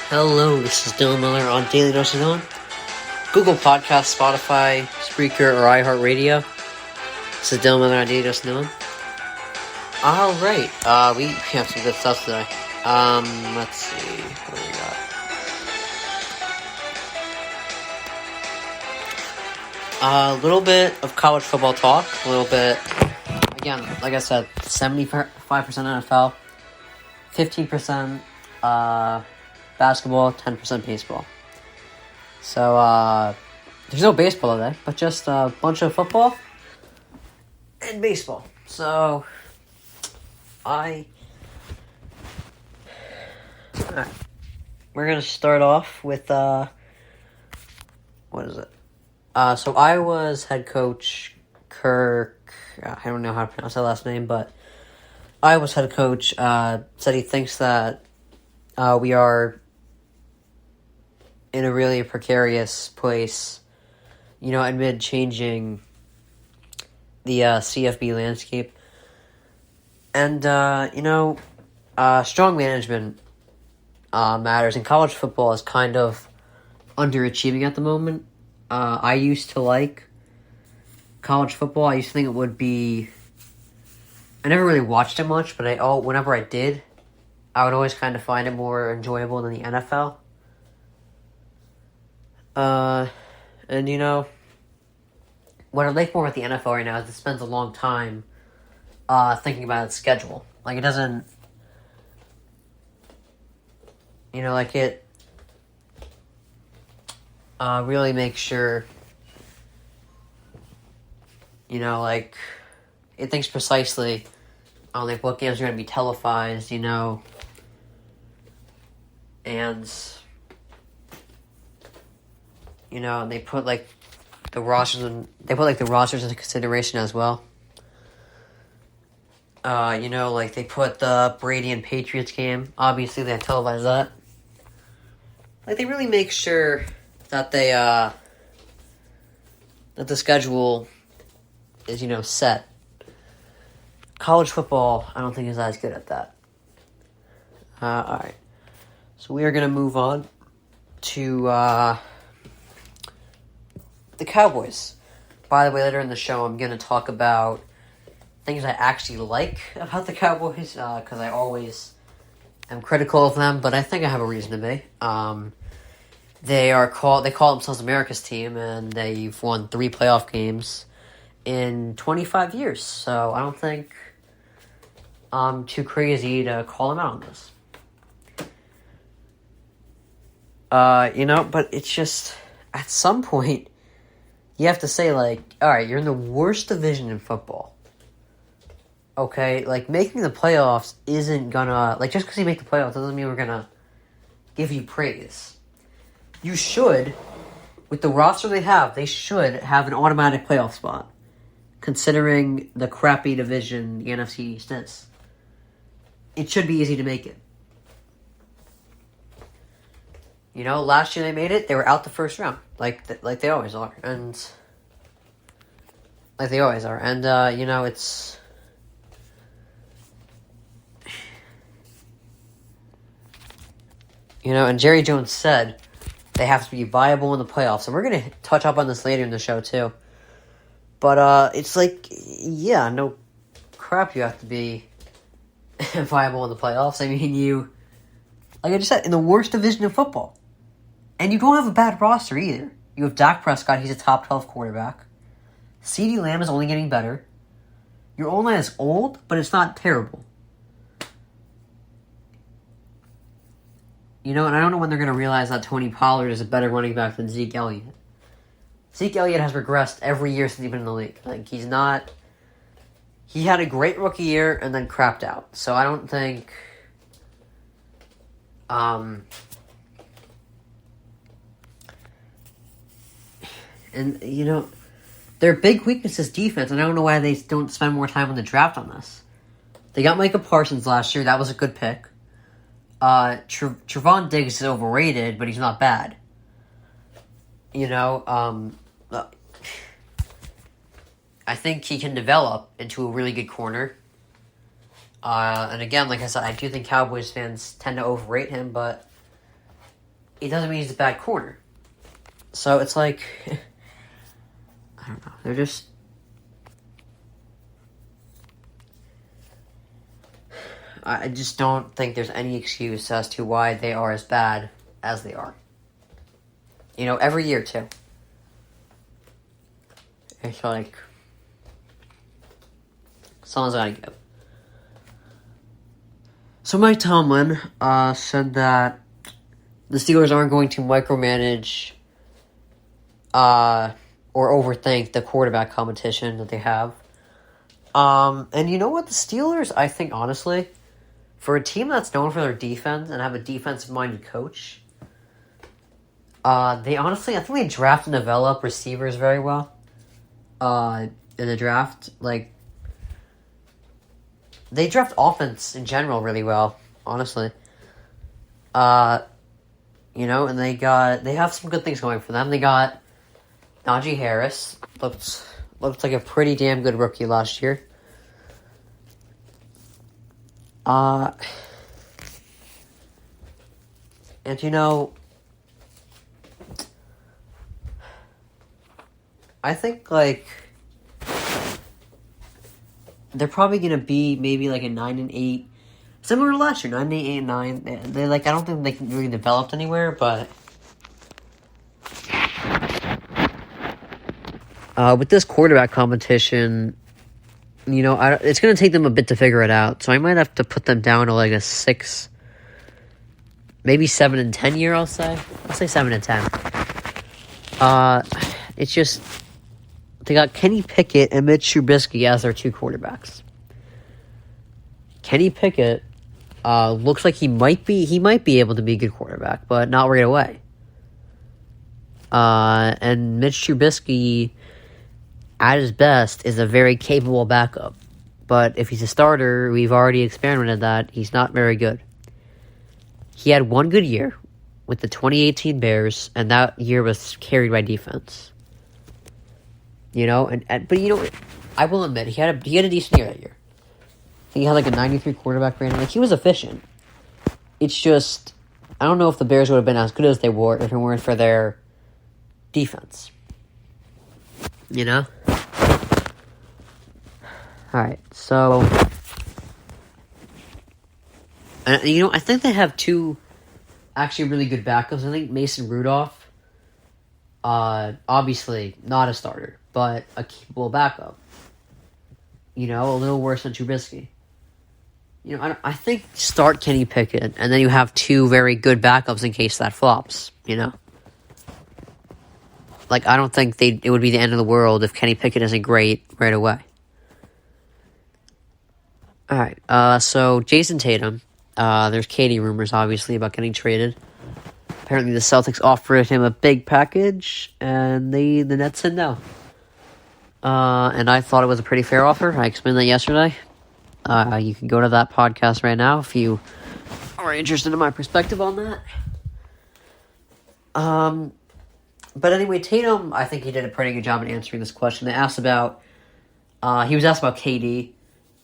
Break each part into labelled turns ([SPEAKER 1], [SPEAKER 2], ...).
[SPEAKER 1] Hello, this is Dylan Miller on Daily Dose of Dylan, Google Podcast, Spotify, Spreaker, or iHeartRadio. This is Dylan Miller on Daily Dose of Dylan. Alright, we have some good stuff today. Let's see, what do we got? A little bit of college football talk, a little bit, again, like I said, 75% NFL, 15%, basketball, 10% baseball. So, there's no baseball today, but just a bunch of football and baseball. So, we're going to start off with, what is it? So Iowa's head coach, Kirk, I don't know how to pronounce that last name, but Iowa's head coach said he thinks that we are in a really precarious place, amid changing the CFB landscape. And, strong management matters, and college football is kind of underachieving at the moment. I used to like college football. I used to think it would be... I never really watched it much, but whenever I did, I would always kind of find it more enjoyable than the NFL. And what I like more about the NFL right now is it spends a long time thinking about its schedule. Like, it doesn't, it really makes sure, it thinks precisely on, what games are going to be televised, and, and they put, the rosters into consideration as well. They put the Brady and Patriots game. Obviously, they televise that. They really make sure that they, that the schedule is, set. College football, I don't think is as good at that. Alright. So we are going to move on to, the Cowboys. By the way, later in the show, I'm going to talk about things I actually like about the Cowboys, because I always am critical of them, but I think I have a reason to be. They call themselves America's team, and they've won 3 playoff games in 25 years, so I don't think I'm too crazy to call them out on this. But it's just, at some point, you have to say, alright, you're in the worst division in football. Okay? Making the playoffs isn't gonna... just because you make the playoffs doesn't mean we're gonna give you praise. You should, with the roster they should have an automatic playoff spot, considering the crappy division the NFC East is. It should be easy to make it. Last year they made it, they were out the first round, like they always are, and it's, and Jerry Jones said they have to be viable in the playoffs, and we're going to touch up on this later in the show, too. But, it's no crap, you have to be viable in the playoffs. I mean, like I just said, in the worst division of football. And you don't have a bad roster either. You have Dak Prescott, he's a top 12 quarterback. CeeDee Lamb is only getting better. Your O-line is old, but it's not terrible. And I don't know when they're going to realize that Tony Pollard is a better running back than Zeke Elliott. Zeke Elliott has regressed every year since he's been in the league. He's not... He had a great rookie year and then crapped out. So I don't think... And, their big weakness is defense, and I don't know why they don't spend more time on the draft on this. They got Micah Parsons last year. That was a good pick. Trevon Diggs is overrated, but he's not bad. I think he can develop into a really good corner. And again, like I said, I do think Cowboys fans tend to overrate him, but it doesn't mean he's a bad corner. So it's like, I don't know. They're just, I just don't think there's any excuse as to why they are as bad as they are. You know, every year too. It's like, someone's gotta give. So Mike Tomlin said that the Steelers aren't going to micromanage or overthink the quarterback competition that they have. And you know what? The Steelers, I think, honestly, for a team that's known for their defense and have a defensive-minded coach, they honestly, I think they draft and develop receivers very well in the draft. Like, they draft offense in general really well, honestly. You know, and they have some good things going for them. They got Najee Harris, looked like a pretty damn good rookie last year. And you know, I think like they're probably gonna be maybe like a 9-8, similar to last year, 9-8, 8-9. They like, I don't think they can really developed anywhere, but with this quarterback competition, you know, it's gonna take them a bit to figure it out. So I might have to put them down to like a 6, maybe 7-10 year. I'll say 7-10. It's just they got Kenny Pickett and Mitch Trubisky as their two quarterbacks. Kenny Pickett looks like he might be able to be a good quarterback, but not right away. And Mitch Trubisky, at his best, is a very capable backup. But if he's a starter, we've already experimented that he's not very good. He had one good year with the 2018 Bears, and that year was carried by defense. You know, but you know, I will admit he had a decent year that year. I think he had like a 93 quarterback rating. Like, he was efficient. It's just, I don't know if the Bears would have been as good as they were if it weren't for their defense. You know? Alright, so, and you know, I think they have two actually really good backups. I think Mason Rudolph, obviously not a starter, but a capable backup. You know, a little worse than Trubisky. You know, I think start Kenny Pickett, and then you have two very good backups in case that flops, you know? Like, I don't think it would be the end of the world if Kenny Pickett isn't great right away. Alright, so Jason Tatum, there's Katie rumors, obviously, about getting traded. Apparently the Celtics offered him a big package, and the Nets said no. And I thought it was a pretty fair offer. I explained that yesterday. You can go to that podcast right now if you are interested in my perspective on that. But anyway, Tatum, I think he did a pretty good job in answering this question. They asked about, he was asked about KD,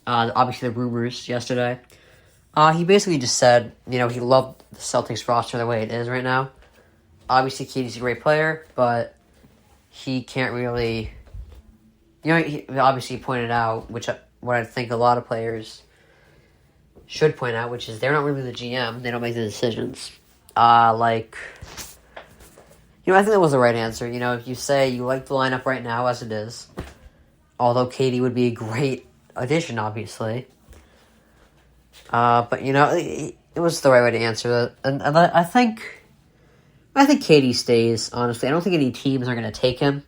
[SPEAKER 1] obviously the rumors yesterday. He basically just said, you know, he loved the Celtics roster the way it is right now. Obviously, KD's a great player, but he can't really, you know, he obviously pointed out, what I think a lot of players should point out, which is they're not really the GM. They don't make the decisions. Like, you know, I think that was the right answer. You know, if you say you like the lineup right now as it is, although KD would be a great addition, obviously. But, you know, it was the right way to answer that. And I think KD stays, honestly. I don't think any teams are going to take him.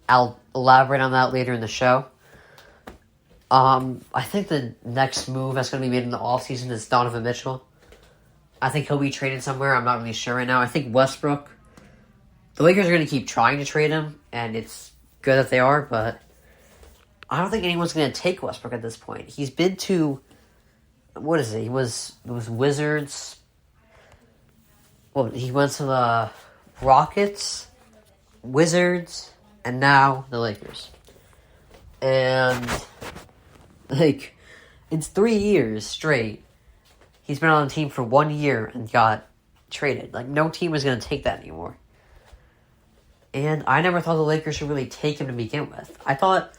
[SPEAKER 1] I'll elaborate on that later in the show. I think the next move that's going to be made in the offseason is Donovan Mitchell. I think he'll be traded somewhere. I'm not really sure right now. I think Westbrook, the Lakers are going to keep trying to trade him, and it's good that they are, but I don't think anyone's going to take Westbrook at this point. He's been to, what is it? It was Wizards. Well, he went to the Rockets, Wizards, and now the Lakers. And, like, it's 3 years straight. He's been on the team for 1 year and got traded. Like, no team was going to take that anymore. And I never thought the Lakers should really take him to begin with. I thought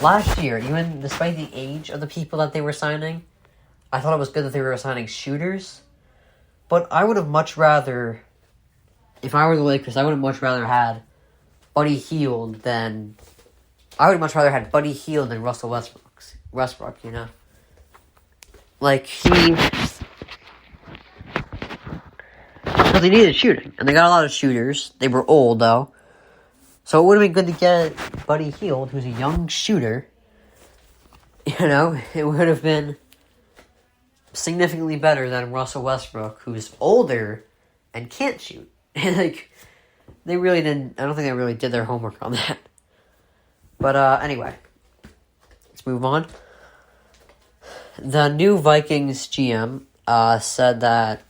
[SPEAKER 1] last year, even despite the age of the people that they were signing, I thought it was good that they were signing shooters. But I would have much rather, if I were the Lakers, I would have much rather had Buddy Hield than Russell Westbrook, you know? Like, because they needed shooting, and they got a lot of shooters. They were old, though. So it would have been good to get Buddy Hield, who's a young shooter. You know, it would have been significantly better than Russell Westbrook, who's older and can't shoot. And, like, they really didn't, I don't think they really did their homework on that. But, anyway, let's move on. The new Vikings GM, said that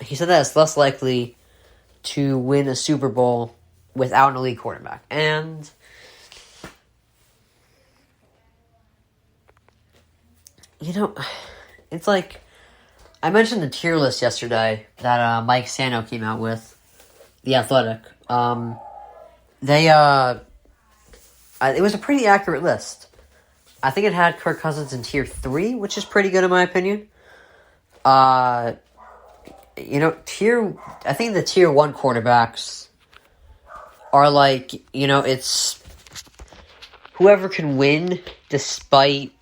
[SPEAKER 1] it's less likely to win a Super Bowl without an elite quarterback. And you know, it's like, I mentioned the tier list yesterday that Mike Sano came out with, The Athletic. It was a pretty accurate list. I think it had Kirk Cousins in tier 3, which is pretty good in my opinion. I think the tier 1 quarterbacks are like, it's whoever can win despite